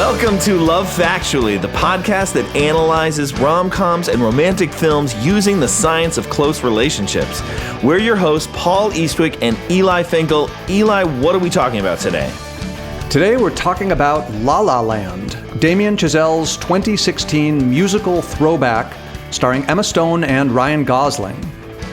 Welcome to Love Factually, the podcast that analyzes rom-coms and romantic films using the science of close relationships. We're your hosts, Paul Eastwick and Eli Finkel. Eli, what are we talking about today? Today we're talking about La La Land, Damien Chazelle's 2016 musical throwback starring Emma Stone and Ryan Gosling.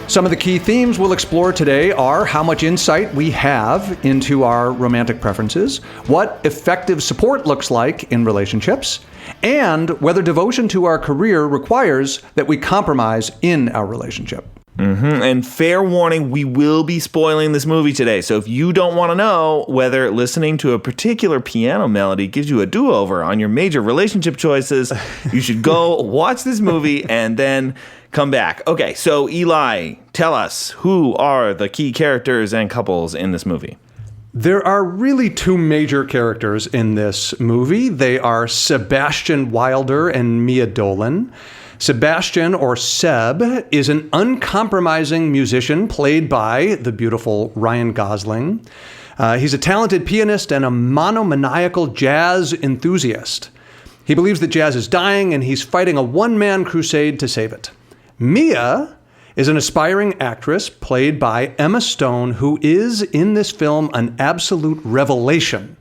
Some of the key themes we'll explore today are how much insight we have into our romantic preferences, what effective support looks like in relationships, and whether devotion to our career requires that we compromise in our relationship. And fair warning, we will be spoiling this movie today. So if you don't want to know whether listening to a particular piano melody gives you a do-over on your major relationship choices, you should go watch this movie and then come back. Okay, so Eli, tell us, who are the key characters and couples in this movie? There are really two major characters in this movie. They are Sebastian Wilder and Mia Dolan. Sebastian, or Seb, is an uncompromising musician played by the beautiful Ryan Gosling. He's a talented pianist and a monomaniacal jazz enthusiast. He believes that jazz is dying and he's fighting a one-man crusade to save it. Mia is an aspiring actress played by Emma Stone, who is, in this film, an absolute revelation.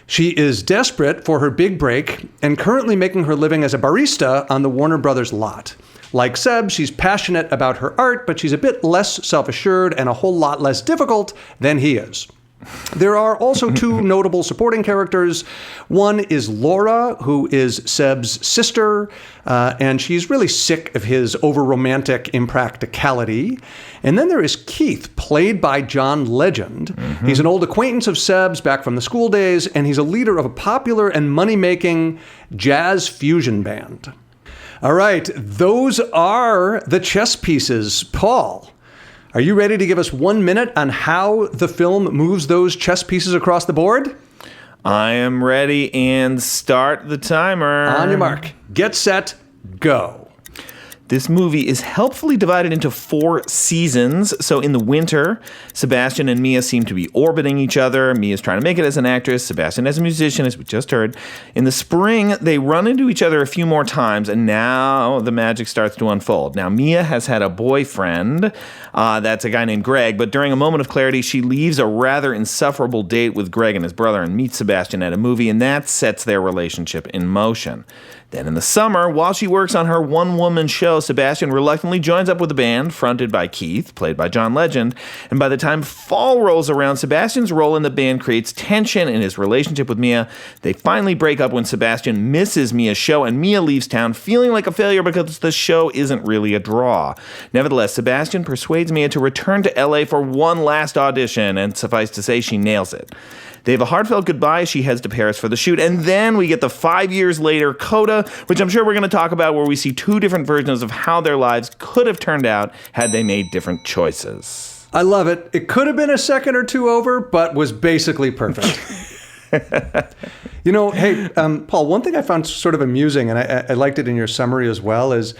She is desperate for her big break and currently making her living as a barista on the Warner Brothers lot. Like Seb, she's passionate about her art, but she's a bit less self-assured and a whole lot less difficult than he is. There are also two notable supporting characters. One is Laura, who is Seb's sister, and she's really sick of his over-romantic impracticality. And then there is Keith, played by John Legend. He's an old acquaintance of Seb's back from the school days, and he's a leader of a popular and money-making jazz fusion band. All right, those are the chess pieces. Paul, are you ready to give us 1 minute on how the film moves those chess pieces across the board? I am ready, and start the timer. On your mark. Get set. Go. This movie is helpfully divided into 4 seasons. So in the winter, Sebastian and Mia seem to be orbiting each other. Mia's trying to make it as an actress, Sebastian as a musician, as we just heard. In the spring, they run into each other a few more times, and now the magic starts to unfold. Now, Mia has had a boyfriend. That's a guy named Greg, but during a moment of clarity, she leaves a rather insufferable date with Greg and his brother and meets Sebastian at a movie, and that sets their relationship in motion. Then in the summer, while she works on her one-woman show, Sebastian reluctantly joins up with the band, fronted by Keith, played by John Legend, and by the time fall rolls around, Sebastian's role in the band creates tension in his relationship with Mia. They finally break up when Sebastian misses Mia's show, and Mia leaves town feeling like a failure because the show isn't really a draw. Nevertheless, Sebastian persuades Mia to return to LA for one last audition, and suffice to say, she nails it. They have a heartfelt goodbye as she heads to Paris for the shoot, and then we get the 5 years later coda, which I'm sure we're going to talk about, where we see 2 different versions of how their lives could have turned out had they made different choices. I love it. It could have been a second or two over, but was basically perfect. Hey, Paul, one thing I found sort of amusing, and I liked it in your summary as well, is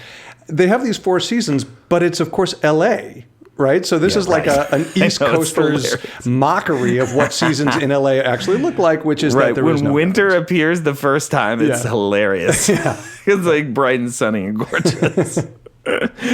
they have these 4 seasons, but it's, of course, L.A., right? So this is like an East Coaster's mockery of what seasons in LA actually look like, which is that there is no when winter appears the first time, it's hilarious. It's like bright and sunny and gorgeous.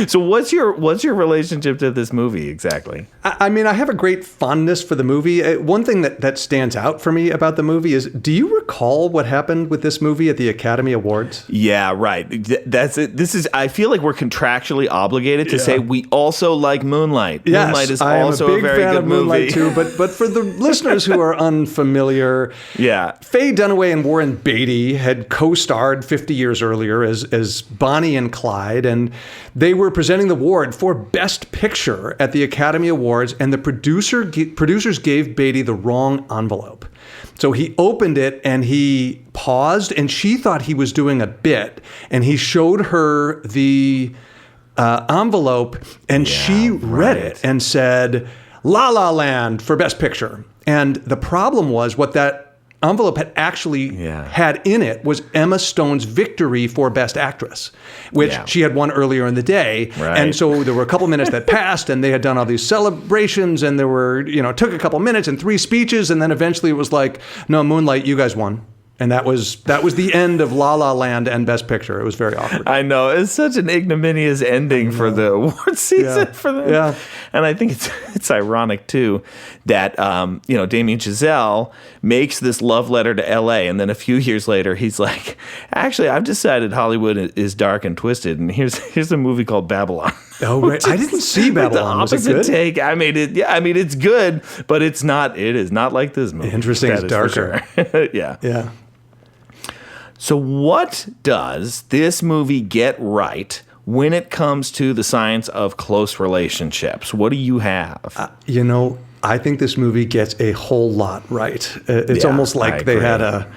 So what's your relationship to this movie exactly? I mean, I have a great fondness for the movie. One thing that stands out for me about the movie is, do you recall what happened with this movie at the Academy Awards? Yeah, right. That's it. I feel like we're contractually obligated to say we also like Moonlight. Yes, Moonlight is also a very good movie. I am a big fan of Moonlight too, but for the listeners who are unfamiliar, Faye Dunaway and Warren Beatty had co-starred 50 years earlier as Bonnie and Clyde, and they were presenting the award for Best Picture at the Academy Awards, and the producers gave Beatty the wrong envelope. So he opened it and he paused, and she thought he was doing a bit, and he showed her the envelope, and she read it and said, La La Land for Best Picture. And the problem was what that envelope had actually had in it was Emma Stone's victory for Best Actress, which she had won earlier in the day. Right. And so there were a couple minutes that passed, and they had done all these celebrations, and there were, it took a couple minutes and 3 speeches, and then eventually it was like, no, Moonlight, you guys won. And that was the end of La La Land and Best Picture. It was very awkward. I know. It's such an ignominious ending for the award season for them. Yeah. And I think it's ironic, too, that, Damien Chazelle makes this love letter to L.A., and then a few years later, he's like, actually, I've decided Hollywood is dark and twisted, and here's a movie called Babylon. Oh, right. I didn't see Babylon. Was it good? Take. I mean, it's good, but it is not like this movie. Interesting. It's darker. Sure. Yeah. Yeah. So what does this movie get right when it comes to the science of close relationships? What do you have? I think this movie gets a whole lot right. It's almost like they had a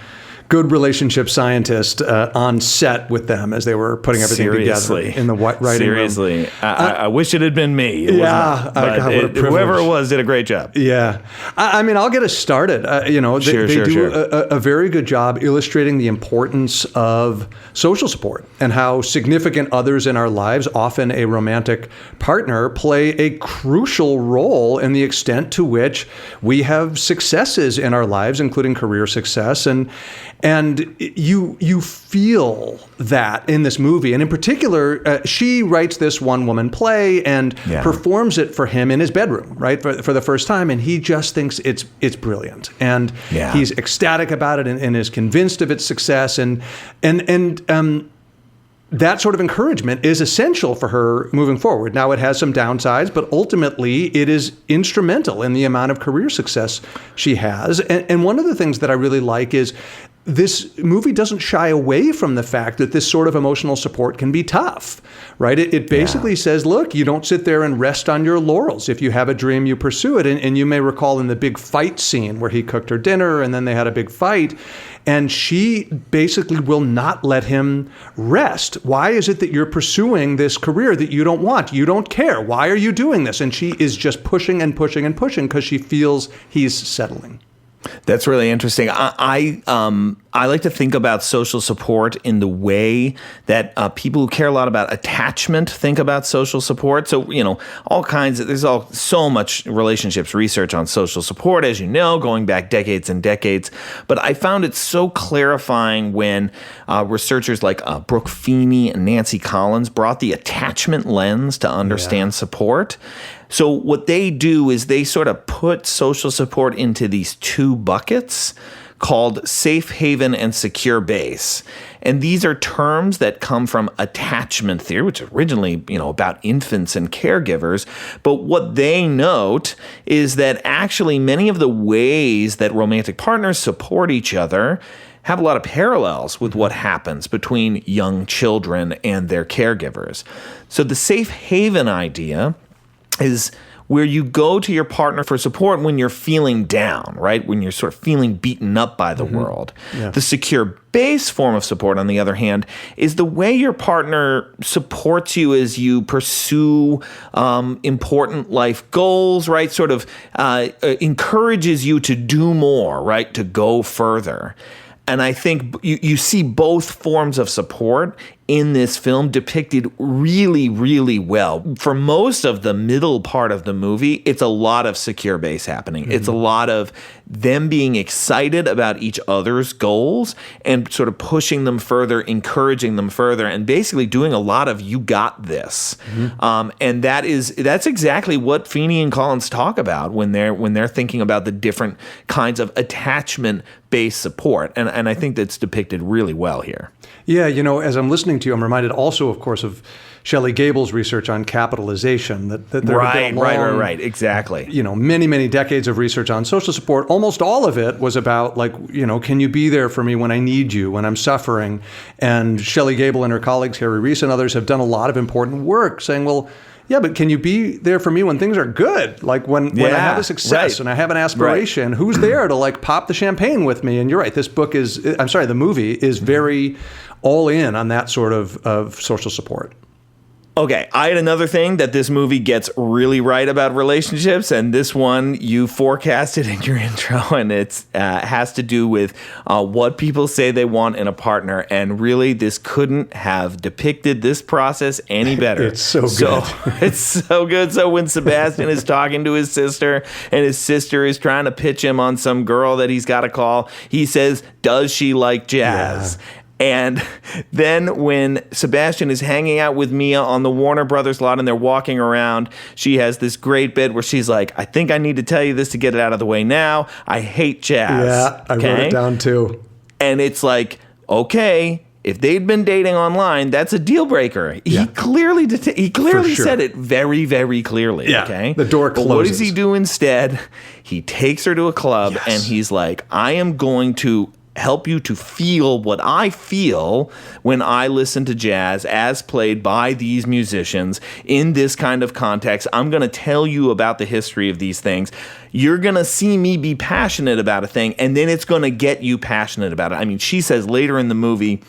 good relationship scientist on set with them as they were putting everything together in the writing room. I wish it had been me. God, what a privilege. Whoever it was did a great job. Yeah. I mean, I'll get us started. They do a very good job illustrating the importance of social support and how significant others in our lives, often a romantic partner, play a crucial role in the extent to which we have successes in our lives, including career success. And you feel that in this movie. And in particular, she writes this one-woman play and performs it for him in his bedroom, right, for the first time. And he just thinks it's brilliant. And he's ecstatic about it and is convinced of its success. And that sort of encouragement is essential for her moving forward. Now, it has some downsides, but ultimately it is instrumental in the amount of career success she has. And one of the things that I really like is this movie doesn't shy away from the fact that this sort of emotional support can be tough, right? It basically says, look, you don't sit there and rest on your laurels. If you have a dream, you pursue it. And you may recall in the big fight scene where he cooked her dinner and then they had a big fight, and she basically will not let him rest. Why is it that you're pursuing this career that you don't want? You don't care. Why are you doing this? And she is just pushing and pushing and pushing because she feels he's settling. That's really interesting. I like to think about social support in the way that people who care a lot about attachment think about social support. So, there's so much relationships research on social support, as you know, going back decades and decades. But I found it so clarifying when researchers like Brooke Feeney and Nancy Collins brought the attachment lens to understand support. So what they do is they sort of put social support into these two buckets called safe haven and secure base. And these are terms that come from attachment theory, which is originally, about infants and caregivers. But what they note is that actually many of the ways that romantic partners support each other have a lot of parallels with what happens between young children and their caregivers. So the safe haven idea is where you go to your partner for support when you're feeling down, right? When you're sort of feeling beaten up by the world. Yeah. The secure base form of support, on the other hand, is the way your partner supports you as you pursue important life goals, right? Sort of encourages you to do more, right? To go further. And I think you see both forms of support in this film depicted really, really well. For most of the middle part of the movie, it's a lot of secure base happening. Mm-hmm. It's a lot of them being excited about each other's goals and sort of pushing them further, encouraging them further, and basically doing a lot of "you got this." Mm-hmm. And that's exactly what Feeney and Collins talk about when they're thinking about the different kinds of attachment-based support. And I think that's depicted really well here. Yeah, as I'm listening to you, I'm reminded also, of course, of Shelley Gable's research on capitalization. That there have been a long, right, exactly. Many, many decades of research on social support. Almost all of it was about, can you be there for me when I need you, when I'm suffering? And Shelley Gable and her colleagues, Harry Reese and others, have done a lot of important work saying, well, yeah, but can you be there for me when things are good? Like when I have a success and I have an aspiration, who's there to pop the champagne with me? And you're right, the movie is very all in on that sort of social support. Okay, I had another thing that this movie gets really right about relationships, and this one you forecasted in your intro, and it has to do with what people say they want in a partner, and really this couldn't have depicted this process any better. It's so good. It's so good. So when Sebastian is talking to his sister, and his sister is trying to pitch him on some girl that he's got to call, he says, "Does she like jazz?" Yeah. And then when Sebastian is hanging out with Mia on the Warner Brothers lot and they're walking around, she has this great bit where she's like, "I think I need to tell you this to get it out of the way now. I hate jazz." Yeah, I wrote it down too. And it's like, okay, if they'd been dating online, that's a deal breaker. He clearly said it very, very clearly. Yeah, okay, the door closes. But what does he do instead? He takes her to a club and he's like, "I am going to help you to feel what I feel when I listen to jazz as played by these musicians in this kind of context. I'm going to tell you about the history of these things. You're going to see me be passionate about a thing, and then it's going to get you passionate about it." I mean, she says later in the movie,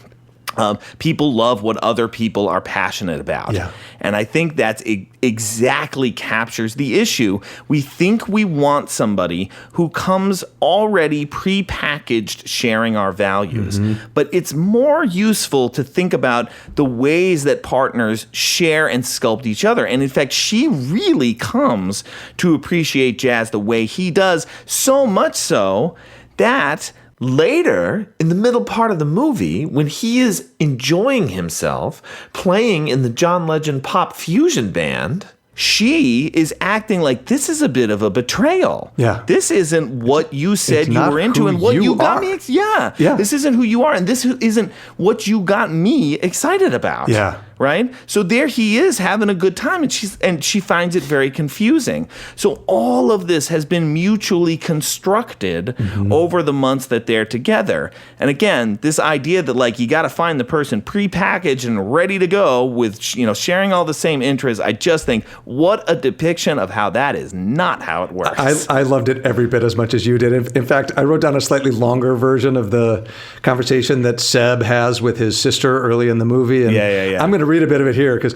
people love what other people are passionate about. Yeah. And I think that's exactly captures the issue. We think we want somebody who comes already prepackaged sharing our values. But it's more useful to think about the ways that partners share and sculpt each other. And in fact, she really comes to appreciate jazz the way he does, so much so that later, in the middle part of the movie, when he is enjoying himself playing in the John Legend pop fusion band, she is acting like this is a bit of a betrayal. Yeah. This isn't what you said It's you not were into who and what you you got are. me. Yeah. This isn't who you are, and this isn't what you got me excited about. Yeah. Right? So there he is having a good time, and she finds it very confusing. So all of this has been mutually constructed over the months that they're together. And again, this idea that like you got to find the person prepackaged and ready to go with sharing all the same interests, I just think what a depiction of how that is not how it works. I loved it every bit as much as you did. In fact, I wrote down a slightly longer version of the conversation that Seb has with his sister early in the movie. And I'm going to read a bit of it here because,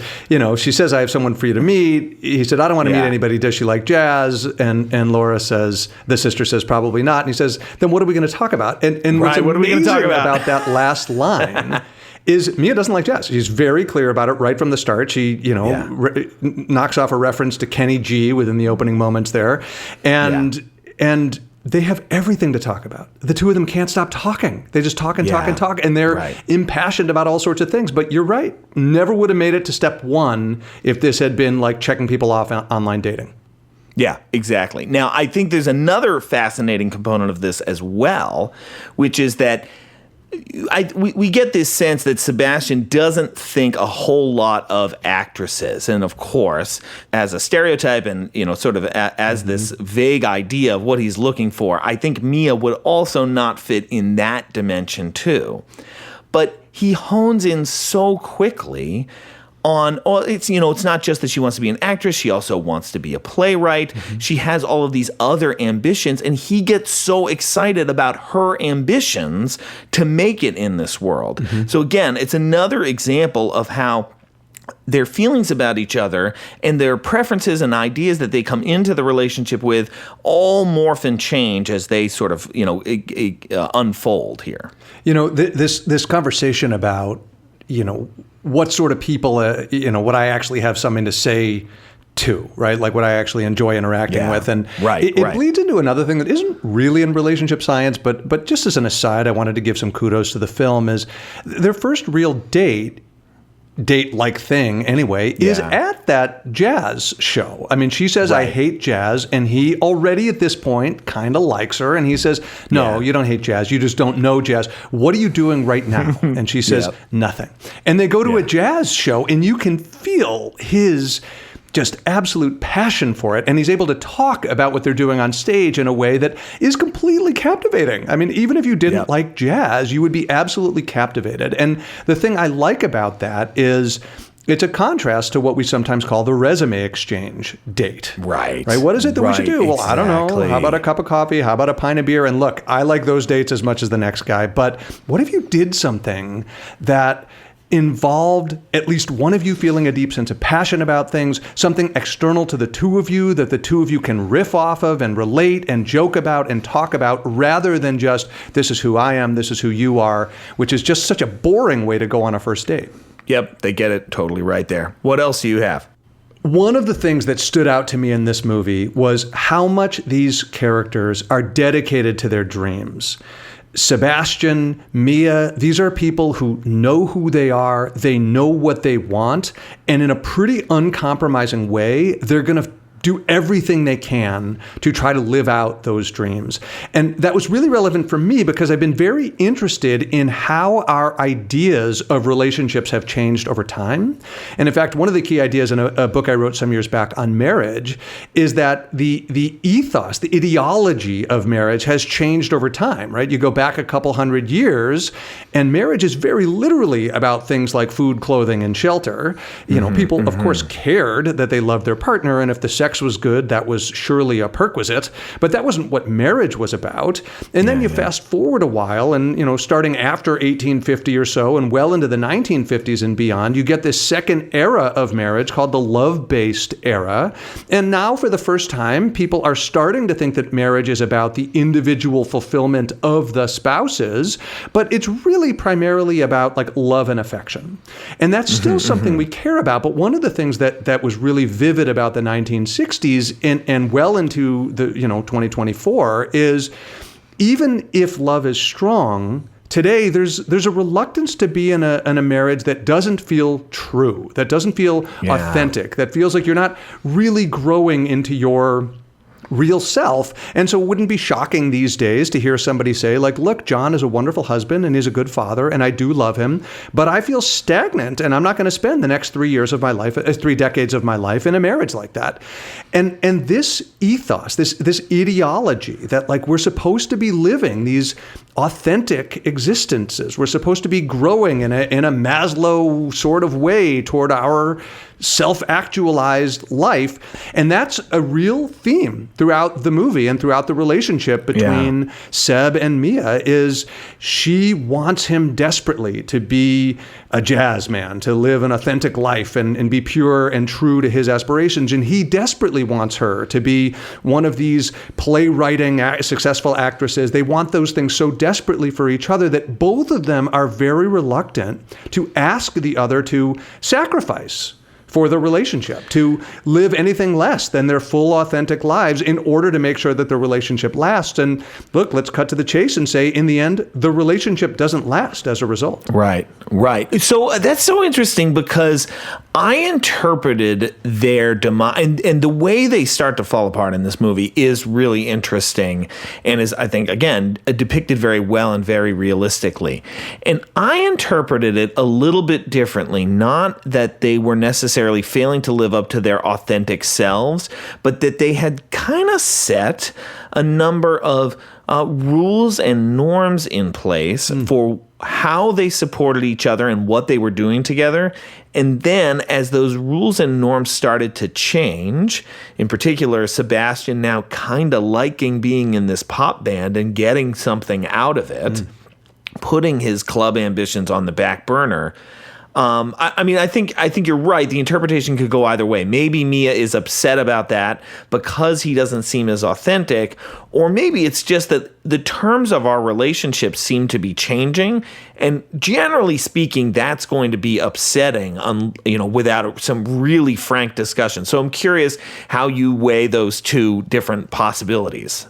she says, "I have someone for you to meet." He said, "I don't want to meet anybody. Does she like jazz?" And Laura says, the sister says, "Probably not." And he says, "Then what are we going to talk about?" And what's what are we going to talk about that last line is Mia doesn't like jazz. She's very clear about it right from the start. She, knocks off a reference to Kenny G within the opening moments there. And they have everything to talk about. The two of them can't stop talking. They just talk and talk and talk, and they're impassioned about all sorts of things. But you're right. Never would have made it to step one if this had been like checking people off online dating. Yeah, exactly. Now, I think there's another fascinating component of this as well, which is that we get this sense that Sebastian doesn't think a whole lot of actresses. And of course, as a stereotype and, sort of as this vague idea of what he's looking for, I think Mia would also not fit in that dimension too. But he hones in so quickly on, it's not just that she wants to be an actress, she also wants to be a playwright. She has all of these other ambitions, and he gets so excited about her ambitions to make it in this world. So again, it's another example of how their feelings about each other and their preferences and ideas that they come into the relationship with all morph and change as they sort of, unfold here. This conversation about, what sort of people, what I actually have something to say to, right? Like what I actually enjoy interacting with. And it bleeds into another thing that isn't really in relationship science, but just as an aside, I wanted to give some kudos to the film, is their first real date-like thing anyway, is at that jazz show. I mean, she says, "I hate jazz," and he already at this point kind of likes her, and he says, "No, you don't hate jazz, you just don't know jazz. What are you doing right now?" And she says, "Nothing." And they go to a jazz show, and you can feel his just absolute passion for it, and he's able to talk about what they're doing on stage in a way that is completely captivating. I mean, even if you didn't like jazz, you would be absolutely captivated. And the thing I like about that is it's a contrast to what we sometimes call the resume exchange date. Right? What is it that we should do? Well, I don't know. How about a cup of coffee? How about a pint of beer? And look, I like those dates as much as the next guy, but what if you did something that involved at least one of you feeling a deep sense of passion about things, something external to the two of you that the two of you can riff off of and relate and joke about and talk about, rather than just, this is who I am, this is who you are, which is just such a boring way to go on a first date. Yep, they get it totally right there. What else do you have? One of the things that stood out to me in this movie was how much these characters are dedicated to their dreams. Sebastian, Mia, these are people who know who they are, they know what they want, and in a pretty uncompromising way, they're going to do everything they can to try to live out those dreams. And that was really relevant for me because I've been very interested in how our ideas of relationships have changed over time. And in fact, one of the key ideas in a book I wrote some years back on marriage is that the ethos, the ideology of marriage has changed over time, right? You go back a couple hundred years and marriage is very literally about things like food, clothing, and shelter. You know, people, of course, cared that they loved their partner, and if the sex was good, that was surely a perquisite, but that wasn't what marriage was about. And then you fast forward a while, and starting after 1850 or so and well into the 1950s and beyond, you get this second era of marriage called the love-based era. And now for the first time, people are starting to think that marriage is about the individual fulfillment of the spouses, but it's really primarily about like love and affection. And that's still something we care about. But one of the things that was really vivid about the 1960s and well into the 2024 is, even if love is strong, today there's a reluctance to be in a marriage that doesn't feel true, that doesn't feel authentic, that feels like you're not really growing into your real self. And so it wouldn't be shocking these days to hear somebody say, like, look, John is a wonderful husband and he's a good father and I do love him, but I feel stagnant and I'm not going to spend the next 3 years of my life, 3 decades of my life in a marriage like that. And this ethos, this ideology that like we're supposed to be living these authentic existences, we're supposed to be growing in a Maslow sort of way toward our self-actualized life. And that's a real theme throughout the movie and throughout the relationship between Seb and Mia. Is she wants him desperately to be a jazz man, to live an authentic life and be pure and true to his aspirations. And he desperately wants her to be one of these playwriting successful actresses. They want those things so desperately for each other that both of them are very reluctant to ask the other to sacrifice for the relationship, to live anything less than their full, authentic lives in order to make sure that the relationship lasts. And look, let's cut to the chase and say, in the end, the relationship doesn't last as a result. Right. So that's so interesting because I interpreted their demise, and the way they start to fall apart in this movie is really interesting and is, I think, again, depicted very well and very realistically. And I interpreted it a little bit differently, not that they were necessarily failing to live up to their authentic selves, but that they had kind of set a number of rules and norms in place for how they supported each other and what they were doing together. And then as those rules and norms started to change, in particular, Sebastian now kind of liking being in this pop band and getting something out of it, putting his club ambitions on the back burner. I think you're right. The interpretation could go either way. Maybe Mia is upset about that because he doesn't seem as authentic, or maybe it's just that the terms of our relationship seem to be changing, and generally speaking, that's going to be upsetting, without some really frank discussion. So I'm curious how you weigh those two different possibilities.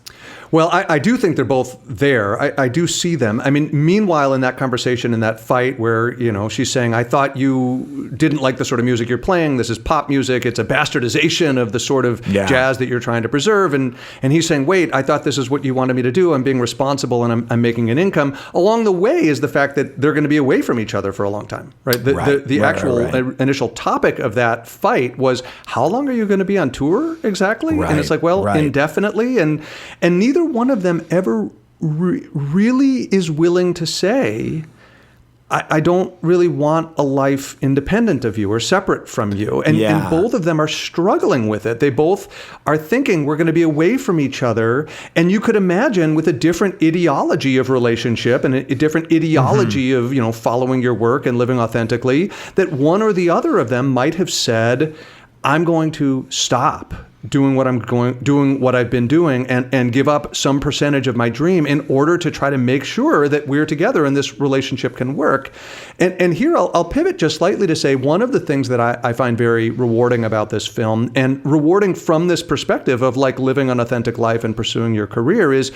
Well, I do think they're both there. I do see them. I mean, meanwhile, in that conversation, in that fight where, she's saying, I thought you didn't like the sort of music you're playing. This is pop music. It's a bastardization of the sort of jazz that you're trying to preserve. And he's saying, wait, I thought this is what you wanted me to do. I'm being responsible and I'm making an income. Along the way is the fact that they're going to be away from each other for a long time, right? The actual initial topic of that fight was, how long are you going to be on tour exactly? Right, and it's like, well, indefinitely. And neither one of them ever really is willing to say, I don't really want a life independent of you or separate from you. And both of them are struggling with it. They both are thinking we're going to be away from each other. And you could imagine with a different ideology of relationship and a different ideology of, following your work and living authentically, that one or the other of them might have said, I'm going to stop doing what I've been doing and give up some percentage of my dream in order to try to make sure that we're together and this relationship can work. And here I'll pivot just slightly to say one of the things that I find very rewarding about this film, and rewarding from this perspective of like living an authentic life and pursuing your career, is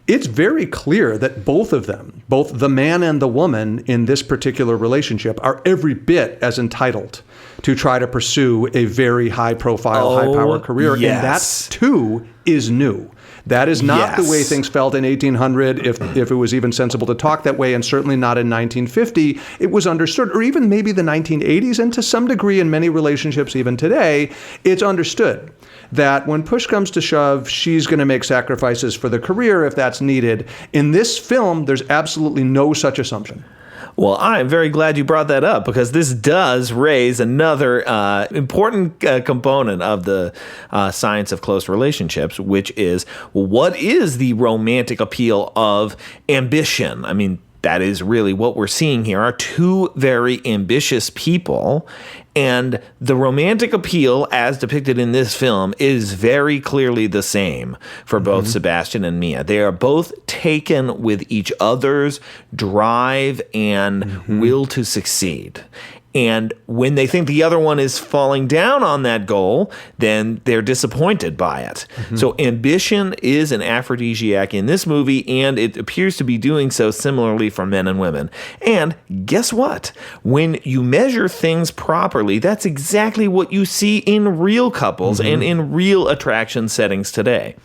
it's very clear that both of them, both the man and the woman in this particular relationship, are every bit as entitled to try to pursue a very high-profile, high-power career. Yes. And that, too, is new. That is not the way things felt in 1800, if it was even sensible to talk that way, and certainly not in 1950. It was understood, or even maybe the 1980s, and to some degree in many relationships even today, it's understood that when push comes to shove, she's going to make sacrifices for the career if that's needed. In this film, there's absolutely no such assumption. Well, I'm very glad you brought that up, because this does raise another important component of the science of close relationships, which is, what is the romantic appeal of ambition? I mean, that is really what we're seeing here, are two very ambitious people. And the romantic appeal, as depicted in this film, is very clearly the same for both Sebastian and Mia. They are both taken with each other's drive and will to succeed. And when they think the other one is falling down on that goal, then they're disappointed by it. So ambition is an aphrodisiac in this movie, and it appears to be doing so similarly for men and women. And guess what? When you measure things properly, that's exactly what you see in real couples and in real attraction settings today.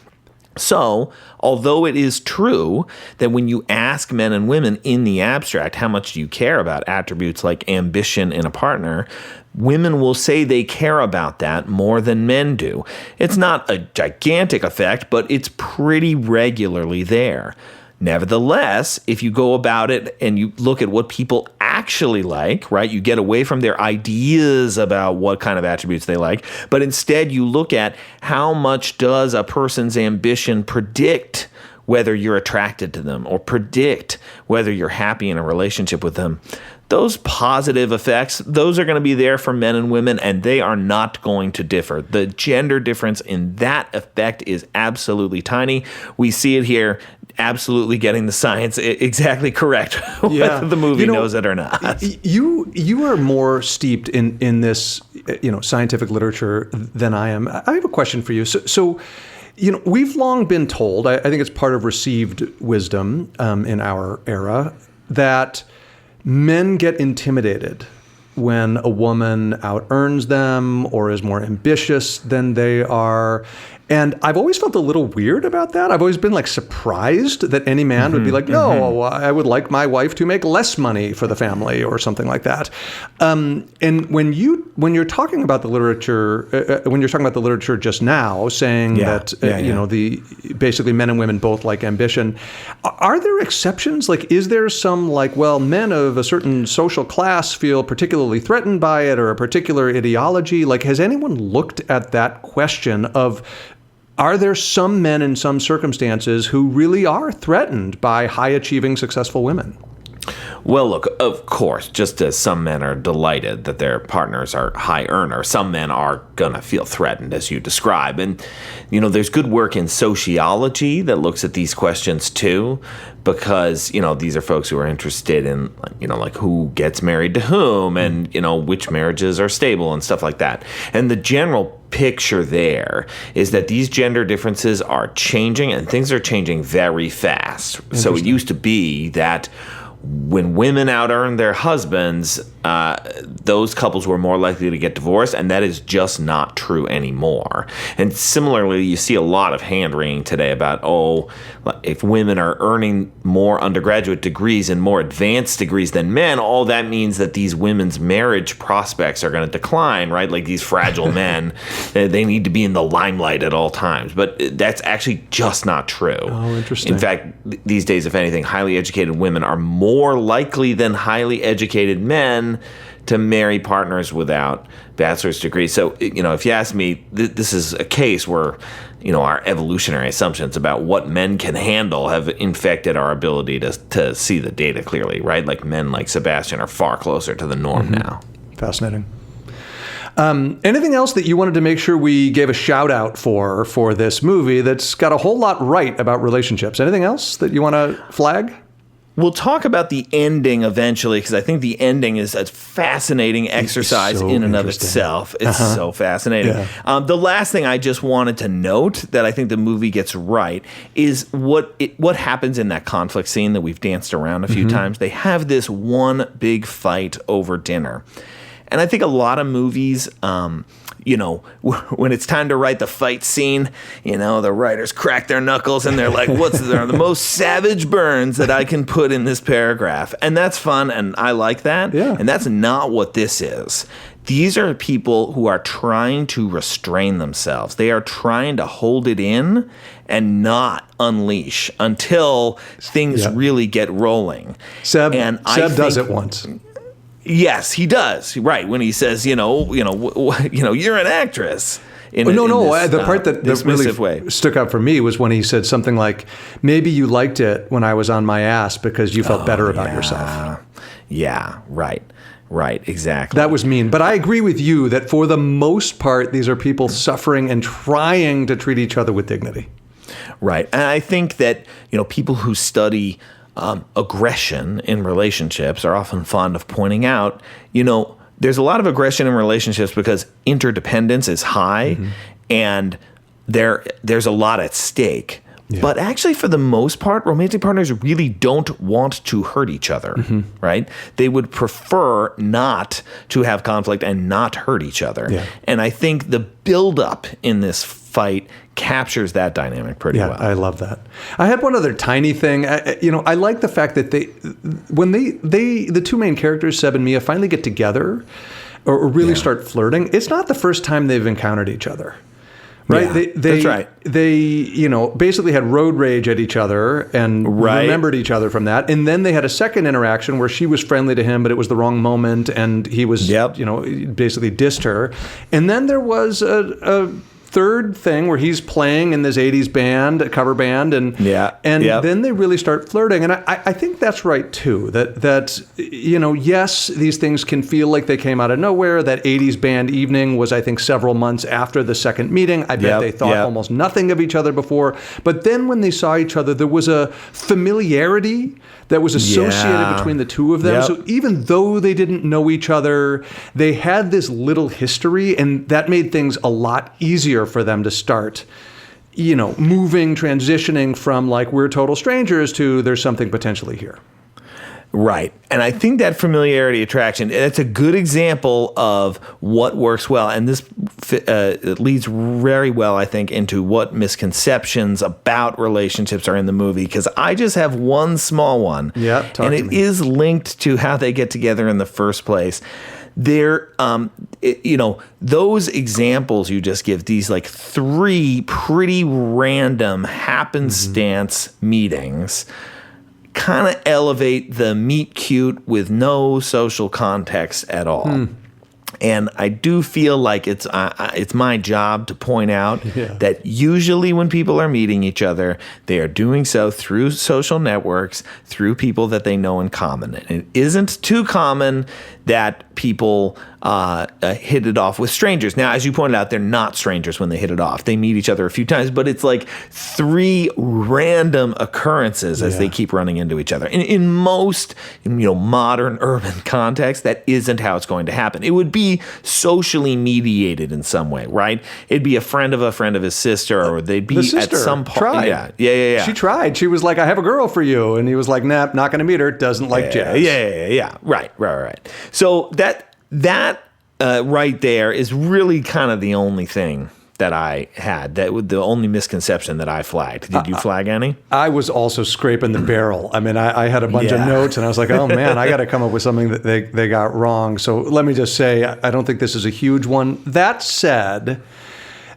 So, although it is true that when you ask men and women in the abstract how much do you care about attributes like ambition in a partner, women will say they care about that more than men do. It's not a gigantic effect, but it's pretty regularly there. Nevertheless, if you go about it and you look at what people actually like, right, you get away from their ideas about what kind of attributes they like, but instead you look at how much does a person's ambition predict whether you're attracted to them or predict whether you're happy in a relationship with them. Those positive effects, those are going to be there for men and women, and they are not going to differ. The gender difference in that effect is absolutely tiny. We see it here, absolutely getting the science exactly correct, whether the movie knows it or not. You are more steeped in this, scientific literature than I am. I have a question for you. So we've long been told, I think it's part of received wisdom in our era, that men get intimidated when a woman out-earns them or is more ambitious than they are. And I've always felt a little weird about that. I've always been surprised that any man would be like, no, I would like my wife to make less money for the family or something like that. And when you're talking about the literature, just now, saying that basically men and women both like ambition, are there exceptions? Is there some men of a certain social class feel particularly threatened by it, or a particular ideology? Has anyone looked at that question of, are there some men in some circumstances who really are threatened by high-achieving, successful women? Well, look, of course, just as some men are delighted that their partners are high earners, some men are going to feel threatened, as you describe. And, there's good work in sociology that looks at these questions too, because, these are folks who are interested in, who gets married to whom and, which marriages are stable and stuff like that. And the general picture there is that these gender differences are changing, and things are changing very fast. So it used to be that when women out-earned their husbands, those couples were more likely to get divorced, and that is just not true anymore. And similarly, you see a lot of hand-wringing today about, if women are earning more undergraduate degrees and more advanced degrees than men, that means that these women's marriage prospects are going to decline, right? These fragile men, they need to be in the limelight at all times. But that's actually just not true. Oh, interesting. In fact, these days, if anything, highly educated women are more more likely than highly educated men to marry partners without bachelor's degrees. So, if you ask me, this is a case where, our evolutionary assumptions about what men can handle have infected our ability to see the data clearly, right? Like men like Sebastian are far closer to the norm now. Fascinating. Anything else that you wanted to make sure we gave a shout out for this movie that's got a whole lot right about relationships? Anything else that you want to flag? We'll talk about the ending eventually, because I think the ending is a fascinating exercise in and of itself. It's so fascinating. Yeah. The last thing I just wanted to note that I think the movie gets right is what happens in that conflict scene that we've danced around a few times. They have this one big fight over dinner. And I think a lot of movies, when it's time to write the fight scene, the writers crack their knuckles and they're like, what's the most savage burns that I can put in this paragraph? And that's fun, and I like that. Yeah. And that's not what this is. These are people who are trying to restrain themselves. They are trying to hold it in and not unleash until things really get rolling. Seb does it once. Yes, he does. Right, when he says, you're an actress. The part that really way. stuck out for me was when he said something like, maybe you liked it when I was on my ass because you felt better about yourself. Yeah, right, exactly. That was mean. But I agree with you that for the most part, these are people suffering and trying to treat each other with dignity. Right, and I think that, people who study aggression in relationships are often fond of pointing out, there's a lot of aggression in relationships because interdependence is high and there's a lot at stake. Yeah. But actually, for the most part, romantic partners really don't want to hurt each other, right? They would prefer not to have conflict and not hurt each other. Yeah. And I think the buildup in this fight captures that dynamic pretty well. I love that. I had one other tiny thing. I like the fact that when the two main characters, Seb and Mia, finally get together or really start flirting, it's not the first time they've encountered each other. Right? Yeah, that's right. They, basically had road rage at each other and remembered each other from that. And then they had a second interaction where she was friendly to him, but it was the wrong moment, and he was, basically dissed her. And then there was a third thing where he's playing in this 80s band, a cover band, and then they really start flirting. And I think that's right too, that yes, these things can feel like they came out of nowhere. That 80s band evening was, I think, several months after the second meeting. I bet they thought almost nothing of each other before. But then when they saw each other, there was a familiarity that was associated between the two of them. Yep. So even though they didn't know each other, they had this little history, and that made things a lot easier for them to start, moving, transitioning from like we're total strangers to there's something potentially here. Right. And I think that familiarity attraction, it's a good example of what works well. And this leads very well, I think, into what misconceptions about relationships are in the movie. Because I just have one small one. Yeah, and it is linked to how they get together in the first place. Those examples you just give, these like three pretty random happenstance meetings, kind of elevate the meet cute with no social context at all. And I do feel like it's my job to point out that usually when people are meeting each other, they are doing so through social networks, through people that they know in common. And it isn't too common that people hit it off with strangers. Now, as you pointed out, they're not strangers when they hit it off. They meet each other a few times, but it's like three random occurrences as they keep running into each other. In most modern urban contexts, that isn't how it's going to happen. It would be socially mediated in some way, right? It'd be a friend of his sister, or they'd be at some point. Yeah. She tried. She was like, I have a girl for you. And he was like, nah, not going to meet her. Doesn't like jazz. Yeah. Right. So that right there is really kind of the only thing that I had, the only misconception that I flagged. Did you flag any? I was also scraping the barrel. I mean, I had a bunch of notes, and I was like, oh man, I got to come up with something that they got wrong. So let me just say, I don't think this is a huge one. That said,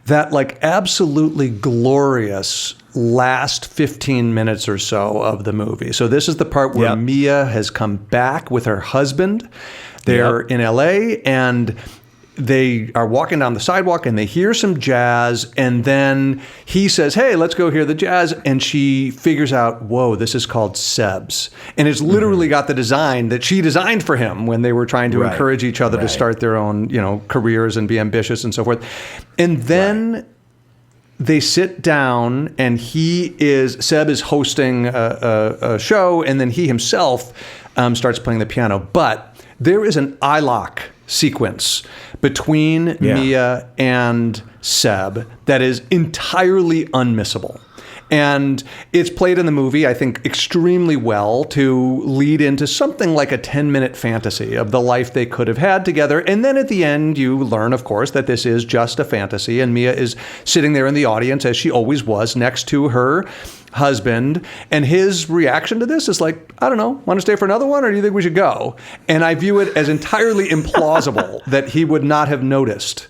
that like absolutely glorious last 15 minutes or so of the movie. So this is the part where Mia has come back with her husband. They're in LA and they are walking down the sidewalk and they hear some jazz, and then he says, hey, let's go hear the jazz. And she figures out, whoa, this is called Seb's. And it's literally got the design that she designed for him when they were trying to encourage each other to start their own, careers and be ambitious and so forth. And then they sit down and Seb is hosting a show, and then he himself starts playing the piano. But there is an eye lock sequence between Mia and Seb that is entirely unmissable. And it's played in the movie, I think, extremely well to lead into something like a 10-minute fantasy of the life they could have had together. And then at the end, you learn, of course, that this is just a fantasy. And Mia is sitting there in the audience, as she always was, next to her husband. And his reaction to this is like, I don't know, want to stay for another one, or do you think we should go? And I view it as entirely implausible that he would not have noticed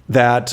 that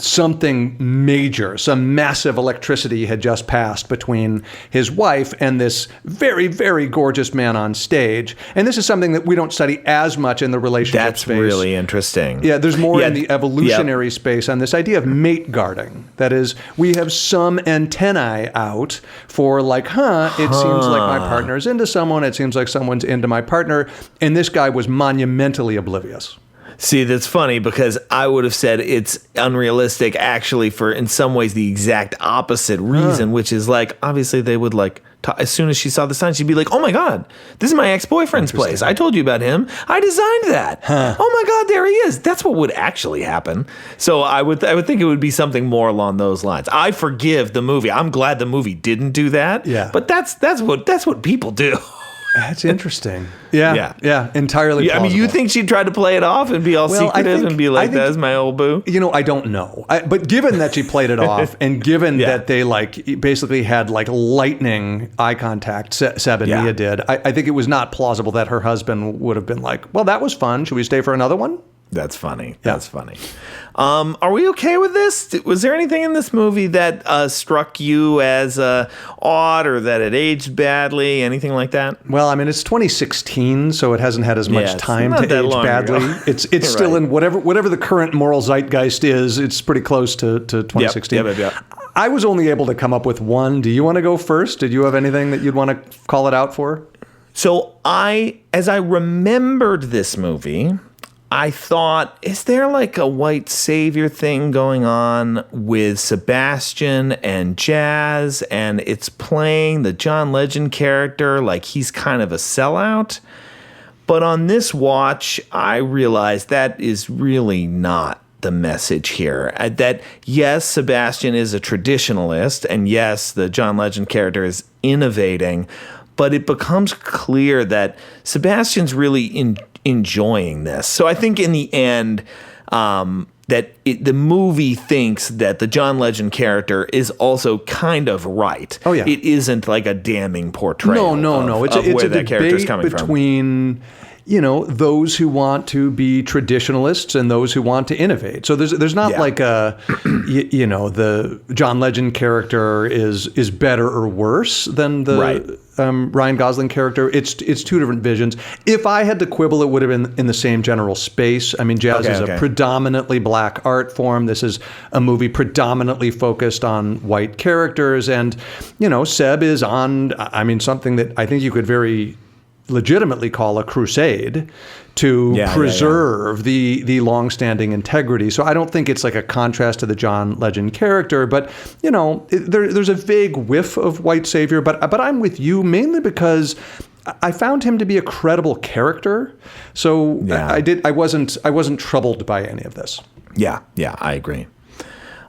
something major, some massive electricity had just passed between his wife and this very, very gorgeous man on stage. And this is something that we don't study as much in the relationship space. That's really interesting. Yeah, there's more in the evolutionary space on this idea of mate guarding. That is, we have some antennae out for like, it seems like my partner's into someone. It seems like someone's into my partner. And this guy was monumentally oblivious. See, that's funny because I would have said it's unrealistic actually for, in some ways, the exact opposite reason, which is like, obviously they would like, as soon as she saw the sign, she'd be like, oh my God, this is my ex-boyfriend's place. I told you about him. I designed that. Oh my God, there he is. That's what would actually happen. So I would think it would be something more along those lines. I forgive the movie. I'm glad the movie didn't do that. Yeah. But that's what people do. That's interesting. Yeah. Entirely plausible. I mean, you think she tried to play it off and be all secretive and be like, that's my old boo? I don't know. But given that she played it off and given that they like basically had like lightning eye contact, Seb and Mia did, I think it was not plausible that her husband would have been like, well, that was fun. Should we stay for another one? That's funny. That's funny. Are we okay with this? Was there anything in this movie that struck you as odd or that it aged badly? Anything like that? Well, I mean, it's 2016, so it hasn't had as much time to age badly. It's still in whatever the current moral zeitgeist is. It's pretty close to 2016. Yep. I was only able to come up with one. Do you want to go first? Did you have anything that you'd want to call it out for? So as I remembered this movie, I thought, is there like a white savior thing going on with Sebastian and jazz, and it's playing the John Legend character like he's kind of a sellout? But on this watch, I realized that is really not the message here. That yes, Sebastian is a traditionalist, and yes, the John Legend character is innovating, but it becomes clear that Sebastian's really enjoying this. So I think in the end, the movie thinks that the John Legend character is also kind of right. Oh yeah, it isn't like a damning portrayal. No. It's a debate between those who want to be traditionalists and those who want to innovate. So there's not like the John Legend character is better or worse than the Ryan Gosling character. It's two different visions. If I had to quibble, it would have been in the same general space. I mean, jazz is a predominantly black art form. This is a movie predominantly focused on white characters. And, Seb is on, something that I think you could very legitimately call a crusade to preserve the longstanding integrity. So I don't think it's like a contrast to the John Legend character, but there's a vague whiff of white savior. But I'm with you mainly because I found him to be a credible character. So I wasn't troubled by any of this. Yeah, I agree.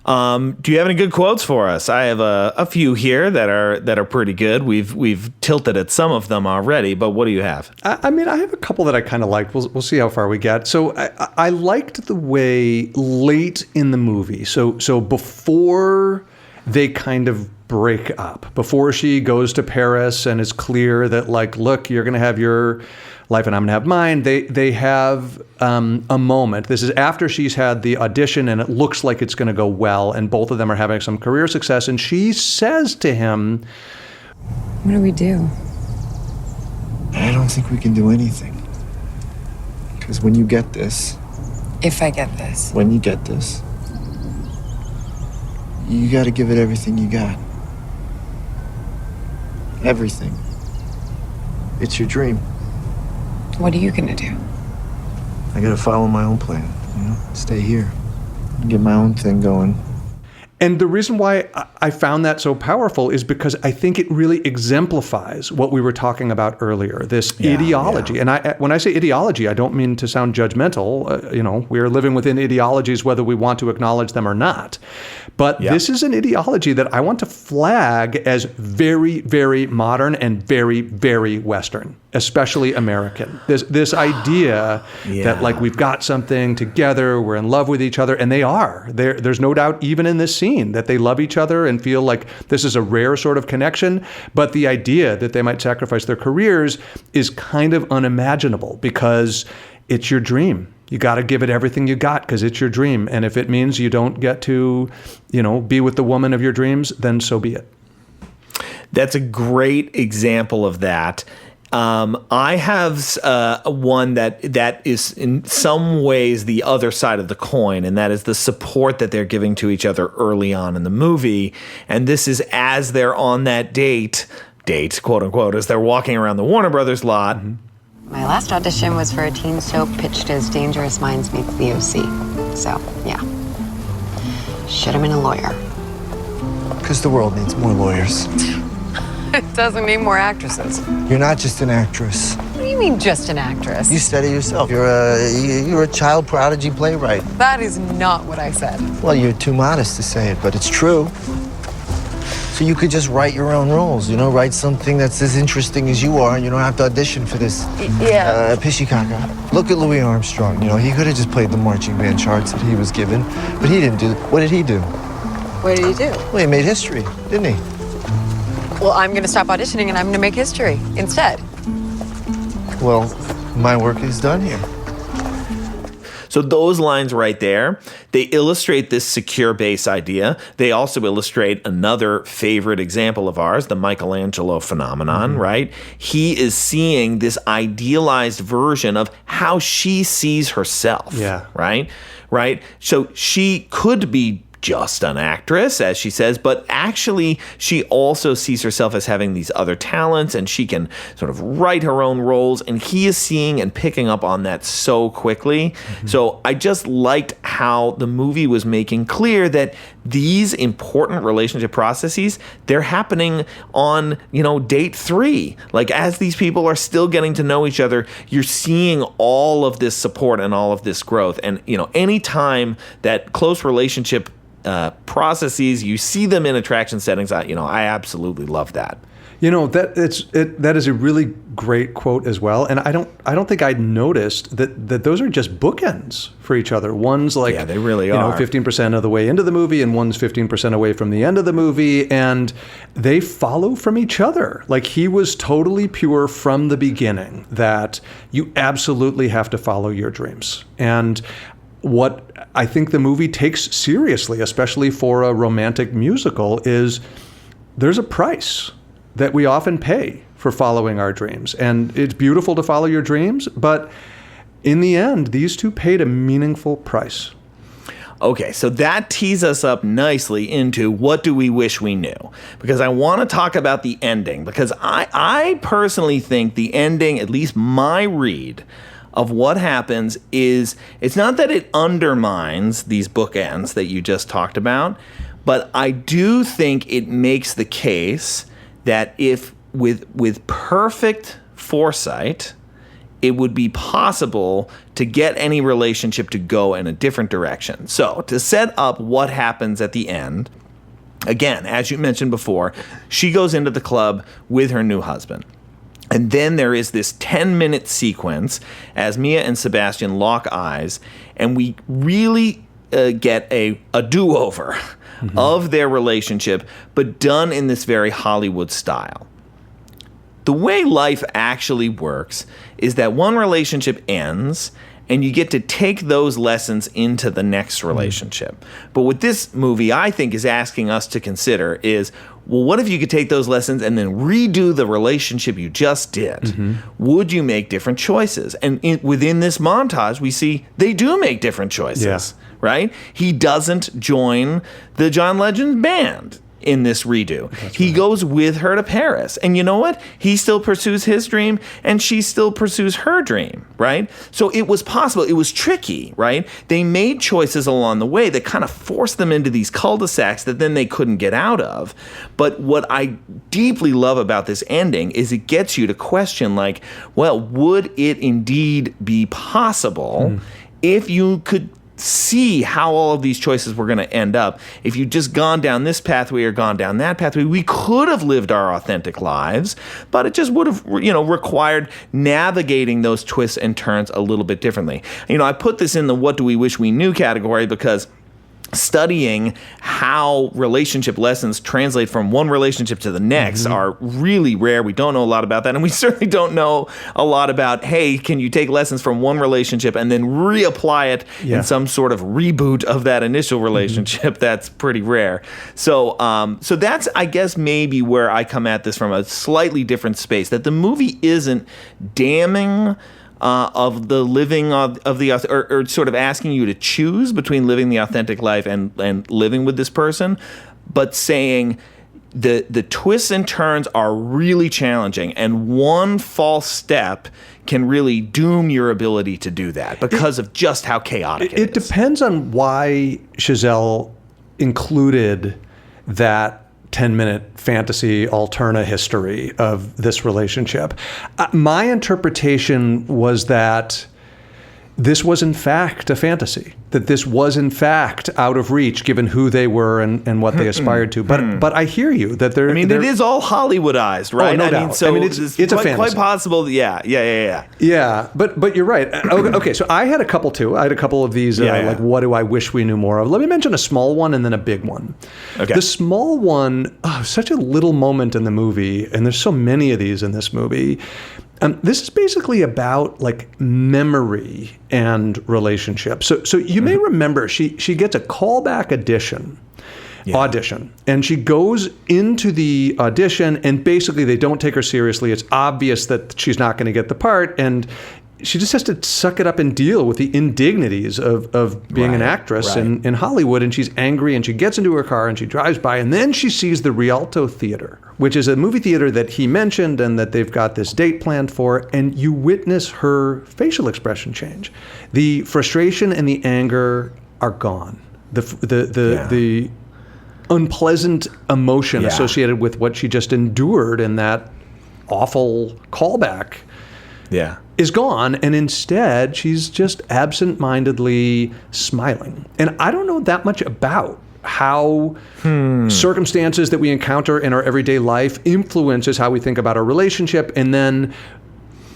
Do you have any good quotes for us? I have a few here that are pretty good. We've tilted at some of them already, but what do you have? I have a couple that I kind of liked. We'll see how far we get. So I liked the way late in the movie, so before they kind of break up. Before she goes to Paris and it's clear that, like, look, you're going to have your life and I'm going to have mine, they have a moment. This is after she's had the audition and it looks like it's going to go well, and both of them are having some career success, and she says to him, what do we do? I don't think we can do anything. Because when you get this... If I get this. When you get this, you got to give it everything you got. Everything. It's your dream. What are you gonna do? I got to follow my own plan, Stay here. Get my own thing going. And the reason why I found that so powerful is because I think it really exemplifies what we were talking about earlier, this ideology. Yeah. And when I say ideology, I don't mean to sound judgmental. We are living within ideologies whether we want to acknowledge them or not. But this is an ideology that I want to flag as very, very modern and very, very Western, especially American. This idea that, like, we've got something together, we're in love with each other, and they are. There's no doubt, even in this scene, that they love each other and feel like this is a rare sort of connection. But the idea that they might sacrifice their careers is kind of unimaginable, because it's your dream. You got to give it everything you got because it's your dream. And if it means you don't get to, be with the woman of your dreams, then so be it. That's a great example of that. I have one that is in some ways the other side of the coin, and that is the support that they're giving to each other early on in the movie. And this is as they're on that date, quote unquote, as they're walking around the Warner Brothers lot. My last audition was for a teen soap pitched as Dangerous Minds meets the OC. So, yeah. Should have been a lawyer. Because the world needs more lawyers. It doesn't need more actresses. You're not just an actress. What do you mean, just an actress? You said it yourself. You're a child prodigy playwright. That is not what I said. Well, you're too modest to say it, but it's true. So you could just write your own roles, write something that's as interesting as you are, and you don't have to audition for this pishy caca. Look at Louis Armstrong, he could have just played the marching band charts that he was given, but he didn't do. What did he do? What did he do? Well, he made history, didn't he? Well, I'm going to stop auditioning and I'm going to make history instead. Well, my work is done here. So those lines right there, they illustrate this secure base idea. They also illustrate another favorite example of ours, the Michelangelo phenomenon, right? He is seeing this idealized version of how she sees herself, right? So she could be just an actress, as she says, but actually she also sees herself as having these other talents, and she can sort of write her own roles, and he is seeing and picking up on that so quickly. So I just liked how the movie was making clear that these important relationship processes, they're happening on, date 3. Like, as these people are still getting to know each other, you're seeing all of this support and all of this growth. And, any time that close relationship processes, you see them in attraction settings, I absolutely love that. That is a really great quote as well, and I don't think I'd noticed that those are just bookends for each other. One's like, they really are 15% of the way into the movie, and one's 15% away from the end of the movie, and they follow from each other. Like, he was totally pure from the beginning that you absolutely have to follow your dreams. And what I think the movie takes seriously, especially for a romantic musical, is there's a price that we often pay for following our dreams. And it's beautiful to follow your dreams, but in the end, these two paid a meaningful price. Okay, so that tees us up nicely into what do we wish we knew? Because I want to talk about the ending, because I personally think the ending, at least my read of what happens, is it's not that it undermines these bookends that you just talked about, but I do think it makes the case that if with perfect foresight, it would be possible to get any relationship to go in a different direction. So to set up what happens at the end, again, as you mentioned before, she goes into the club with her new husband. And then there is this 10-minute sequence as Mia and Sebastian lock eyes, and we really get a do-over of their relationship, but done in this very Hollywood style. The way life actually works is that one relationship ends and you get to take those lessons into the next relationship. But what this movie, I think, is asking us to consider is, well, what if you could take those lessons and then redo the relationship you just did? Would you make different choices? And within this montage, we see they do make different choices, right? He doesn't join the John Legend band in this redo. He goes with her to Paris. And you know what? He still pursues his dream and she still pursues her dream, right? So it was possible. It was tricky, right? They made choices along the way that kind of forced them into these cul-de-sacs that then they couldn't get out of. But what I deeply love about this ending is it gets you to question, like, well, would it indeed be possible if you could see how all of these choices were going to end up? If you'd just gone down this pathway or gone down that pathway, we could have lived our authentic lives, but it just would have, required navigating those twists and turns a little bit differently. I put this in the what do we wish we knew category because studying how relationship lessons translate from one relationship to the next are really rare. We don't know a lot about that. And we certainly don't know a lot about, hey, can you take lessons from one relationship and then reapply it in some sort of reboot of that initial relationship? That's pretty rare. So that's, I guess, maybe where I come at this from a slightly different space, that the movie isn't damning of the living of the, or sort of asking you to choose between living the authentic life and living with this person, but saying the twists and turns are really challenging, and one false step can really doom your ability to do that because of just how chaotic it is. It depends on why Chazelle included that 10-minute fantasy alterna history of this relationship. My interpretation was that this was in fact a fantasy, that this was in fact out of reach given who they were and what they aspired to. But I hear you that they're... it is all Hollywoodized, right? Oh, no doubt. So it's a fantasy. Quite possible. Yeah. Yeah, but you're right. Okay, so I had a couple too. I had a couple of these, like, what do I wish we knew more of? Let me mention a small one and then a big one. Okay. The small one, such a little moment in the movie, and there's so many of these in this movie. This is basically about, like, memory and relationship. So you may remember she gets a callback audition, and she goes into the audition, and basically they don't take her seriously. It's obvious that she's not going to get the part, and she just has to suck it up and deal with the indignities of being an actress in Hollywood. And she's angry, and she gets into her car and she drives by, and then she sees the Rialto Theater, which is a movie theater that he mentioned and that they've got this date planned for, and you witness her facial expression change. The frustration and the anger are gone. The unpleasant emotion associated with what she just endured in that awful callback is gone, and instead she's just absent-mindedly smiling. And I don't know that much about how circumstances that we encounter in our everyday life influences how we think about our relationship, and then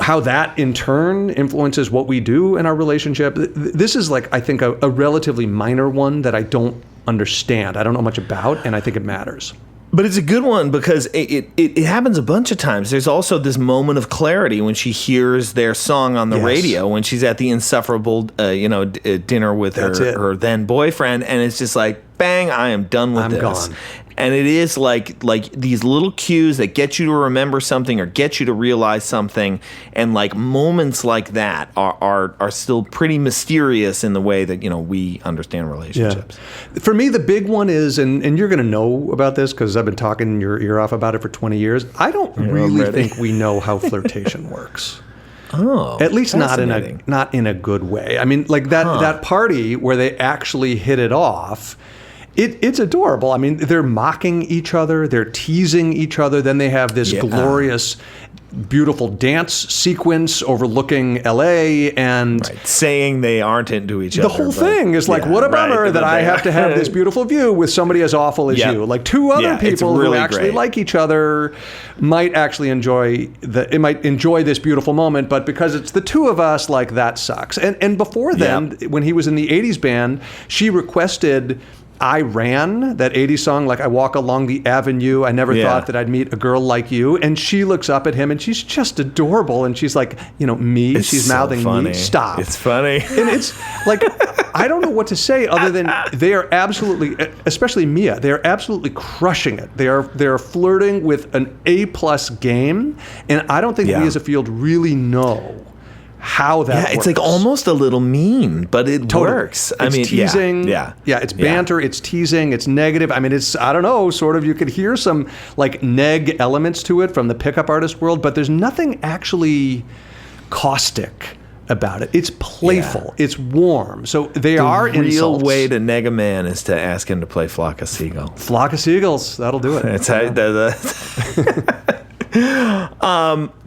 how that in turn influences what we do in our relationship. This is, like, I think a relatively minor one that I don't understand. I don't know much about, and I think it matters. But it's a good one because it happens a bunch of times. There's also this moment of clarity when she hears their song on the radio, when she's at the insufferable, dinner with her then boyfriend, and it's just like, bang, I am done with this. I'm gone. And it is like these little cues that get you to remember something or get you to realize something, and like moments like that are still pretty mysterious in the way that we understand relationships. Yeah. For me, the big one is, and you're going to know about this because I've been talking your ear off about it for 20 years. I don't really think we know how flirtation works. Oh, at least not in a good way. I mean, like that party where they actually hit it off. It's adorable. I mean, they're mocking each other. They're teasing each other. Then they have this glorious, beautiful dance sequence overlooking L.A. and saying they aren't into each other. The whole thing is like, what a bummer that I have to have this beautiful view with somebody as awful as you. Like two other people really who actually like each other might actually enjoy this beautiful moment, but because it's the two of us, like that sucks. And before then, when he was in the 80s band, she requested I Ran, that 80s song, like I walk along the avenue. I never thought that I'd meet a girl like you. And she looks up at him and she's just adorable. And she's like, me. It's she's so mouthing funny. me. Stop. It's funny. And it's like, I don't know what to say other than they are absolutely, especially Mia, they are absolutely crushing it. They are flirting with an A+ game. And I don't think we as a field really know how that works. It's like almost a little mean, but it works. It's teasing. It's banter. It's teasing. It's negative. I mean, it's, I don't know, sort of, you could hear some like neg elements to it from the pickup artist world, but there's nothing actually caustic about it. It's playful. It's warm. So they are insults. The real way to neg a man is to ask him to play Flock of Seagulls. Flock of Seagulls. That'll do it. That's how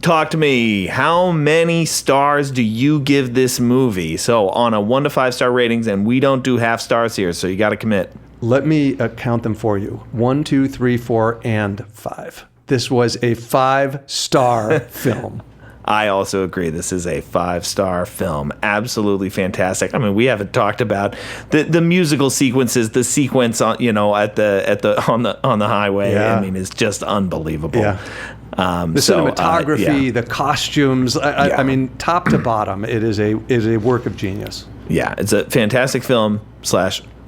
talk to me. How many stars do you give this movie? So on a 1 to 5 star ratings, and we don't do half stars here, so you got to commit. Let me count them for you. 1, 2, 3, 4, and 5. This was a 5-star film. I also agree. This is a 5-star film. Absolutely fantastic. I mean, we haven't talked about the musical sequences. The sequence on on the highway. I mean, is just unbelievable. Yeah. The cinematography, the costumes. I mean, top to bottom, it is a work of genius. Yeah, it's a fantastic film.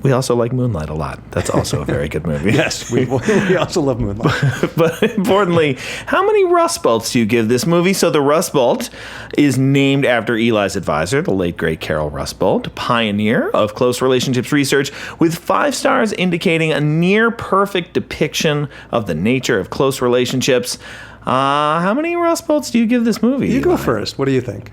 We also like Moonlight a lot. That's also a very good movie. Yes, we also love Moonlight. But importantly, how many Rust Bolts do you give this movie? So the Rust Bolt is named after Eli's advisor, the late, great Carol Rust Bolt, pioneer of close relationships research, with 5 stars indicating a near-perfect depiction of the nature of close relationships. How many Rust Bolts do you give this movie? You go first. What do you think?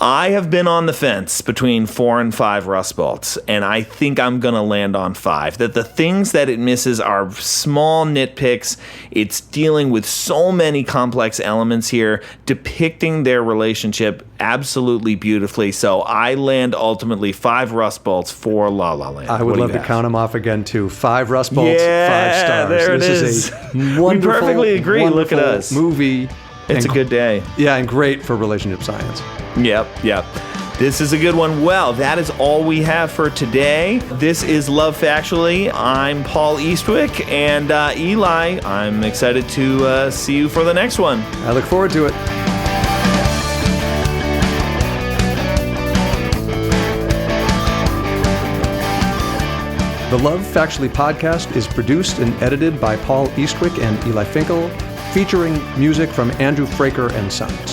I have been on the fence between 4 and 5 Rust Bolts, and I think I'm going to land on 5. That the things that it misses are small nitpicks. It's dealing with so many complex elements here, depicting their relationship absolutely beautifully. So I land ultimately 5 Rust Bolts for La La Land. I would love to count them off again, too. 5 Rust Bolts, 5 stars. There it is. This is a wonderful, we perfectly agree. Look at us. Movie. It's a good day. Yeah, and great for relationship science. Yep. This is a good one. Well, that is all we have for today. This is Love Factually. I'm Paul Eastwick, and Eli, I'm excited to see you for the next one. I look forward to it. The Love Factually podcast is produced and edited by Paul Eastwick and Eli Finkel, featuring music from Andrew Fraker and Sons.